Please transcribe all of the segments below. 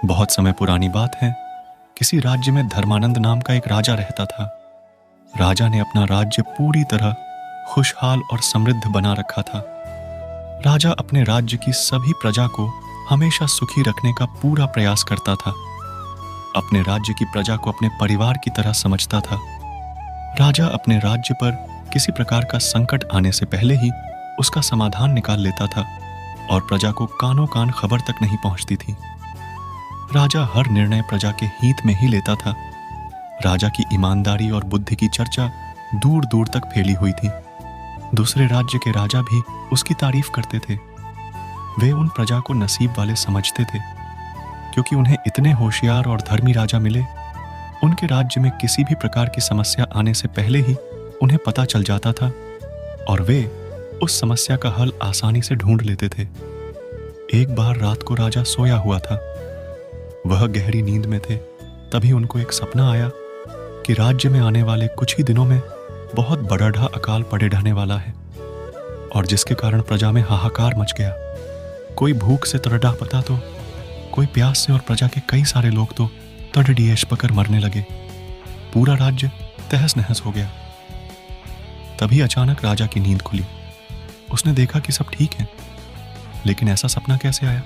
बहुत समय पुरानी बात है। किसी राज्य में धर्मानंद नाम का एक राजा रहता था। राजा ने अपना राज्य पूरी तरह खुशहाल और समृद्ध बना रखा था। राजा अपने राज्य की सभी प्रजा को हमेशा सुखी रखने का पूरा प्रयास करता था। अपने राज्य की प्रजा को अपने परिवार की तरह समझता था। राजा अपने राज्य पर किसी प्रकार का संकट आने से पहले ही उसका समाधान निकाल लेता था और प्रजा को कानों कान खबर तक नहीं पहुंचती थी। राजा हर निर्णय प्रजा के हित में ही लेता था। राजा की ईमानदारी और बुद्धि की चर्चा दूर दूर तक फैली हुई थी। दूसरे राज्य के राजा भी उसकी तारीफ करते थे। वे उन प्रजा को नसीब वाले समझते थे, क्योंकि उन्हें इतने होशियार और धर्मी राजा मिले। उनके राज्य में किसी भी प्रकार की समस्या आने से पहले ही उन्हें पता चल जाता था और वे उस समस्या का हल आसानी से ढूंढ लेते थे। एक बार रात को राजा सोया हुआ था। वह गहरी नींद में थे। तभी उनको एक सपना आया कि राज्य में आने वाले कुछ ही दिनों में बहुत बड़ा अकाल पड़े ढहने वाला है, और जिसके कारण प्रजा में हाहाकार मच गया। कोई भूख से तरडा पता तो कोई प्यास से, और प्रजा के कई सारे लोग तो तड़डिएश पकर मरने लगे। पूरा राज्य तहस नहस हो गया। तभी अचानक राजा की नींद खुली। उसने देखा कि सब ठीक है, लेकिन ऐसा सपना कैसे आया?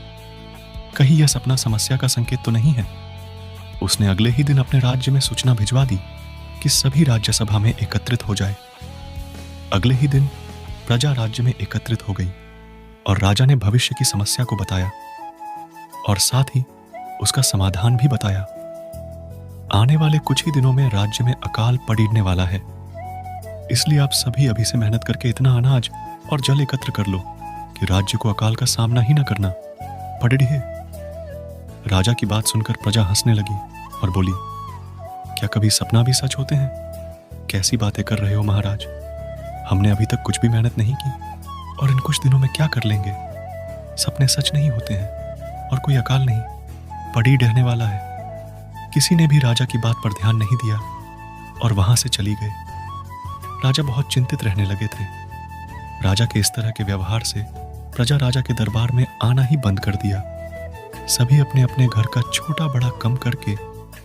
कहीं यह सपना समस्या का संकेत तो नहीं है? उसने अगले ही दिन अपने राज्य में सूचना भिजवा दी कि सभी राज्यसभा में एकत्रित हो जाए। अगले ही दिन प्रजा राज्य में एकत्रित हो गई और राजा ने भविष्य की समस्या को बताया और साथ ही उसका समाधान भी बताया। आने वाले कुछ ही दिनों में राज्य में अकाल पड़ने वाला है, इसलिए आप सभी अभी से मेहनत करके इतना अनाज और जल एकत्र कर लो कि राज्य को अकाल का सामना ही ना करना पड़े। राजा की बात सुनकर प्रजा हंसने लगी और बोली, क्या कभी सपना भी सच होते हैं? कैसी बातें कर रहे हो महाराज, हमने अभी तक कुछ भी मेहनत नहीं की और इन कुछ दिनों में क्या कर लेंगे? सपने सच नहीं होते हैं और कोई अकाल नहीं पड़ी रहने वाला है। किसी ने भी राजा की बात पर ध्यान नहीं दिया और वहां से चली गए। राजा बहुत चिंतित रहने लगे थे। राजा के इस तरह के व्यवहार से प्रजा राजा के दरबार में आना ही बंद कर दिया। सभी अपने अपने घर का छोटा बड़ा कम करके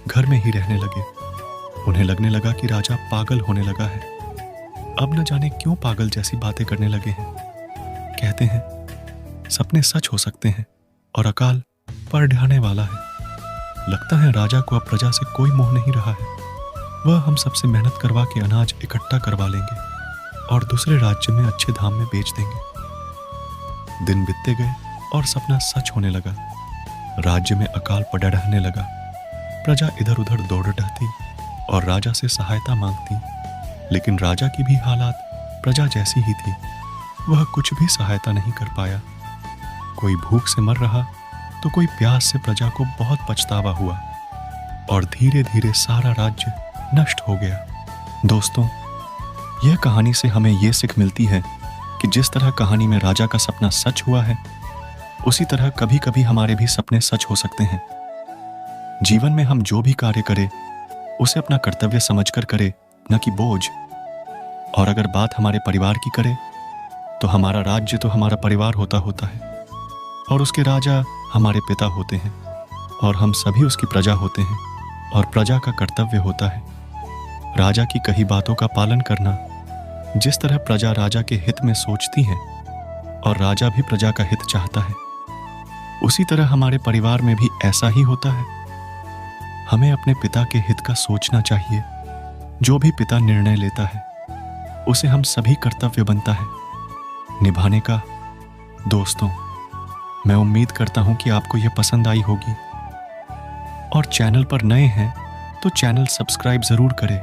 घर में ही रहने लगे। उन्हें लगने लगा कि राजा पागल होने लगा है। अब न जाने क्यों पागल जैसी बातें करने लगे हैं। कहते हैं सपने सच हो सकते हैं और अकाल पड़ ढाने वाला है। लगता है राजा को अब प्रजा से कोई मोह नहीं रहा है। वह हम सबसे मेहनत करवा के अनाज इकट्ठा करवा लेंगे और दूसरे राज्य में अच्छे दाम में बेच देंगे। दिन बीतते गए और सपना सच होने लगा। राज्य में अकाल पड़ा रहने लगा। प्रजा इधर उधर दौड़ ढहती और राजा से सहायता मांगती, लेकिन राजा की भी हालात प्रजा जैसी ही थी। वह कुछ भी सहायता नहीं कर पाया। कोई भूख से मर रहा तो कोई प्यास से। प्रजा को बहुत पछतावा हुआ और धीरे धीरे सारा राज्य नष्ट हो गया। दोस्तों, यह कहानी से हमें यह सीख मिलती है कि जिस तरह कहानी में राजा का सपना सच हुआ है, उसी तरह कभी कभी हमारे भी सपने सच हो सकते हैं। जीवन में हम जो भी कार्य करें उसे अपना कर्तव्य समझकर करें, न कि बोझ। और अगर बात हमारे परिवार की करें तो हमारा राज्य तो हमारा परिवार होता है और उसके राजा हमारे पिता होते हैं और हम सभी उसकी प्रजा होते हैं और प्रजा का कर्तव्य होता है राजा की कही बातों का पालन करना। जिस तरह प्रजा राजा के हित में सोचती है और राजा भी प्रजा का हित चाहता है, उसी तरह हमारे परिवार में भी ऐसा ही होता है। हमें अपने पिता के हित का सोचना चाहिए। जो भी पिता निर्णय लेता है उसे हम सभी कर्तव्य बनता है निभाने का। दोस्तों, मैं उम्मीद करता हूं कि आपको यह पसंद आई होगी और चैनल पर नए हैं तो चैनल सब्सक्राइब जरूर करें।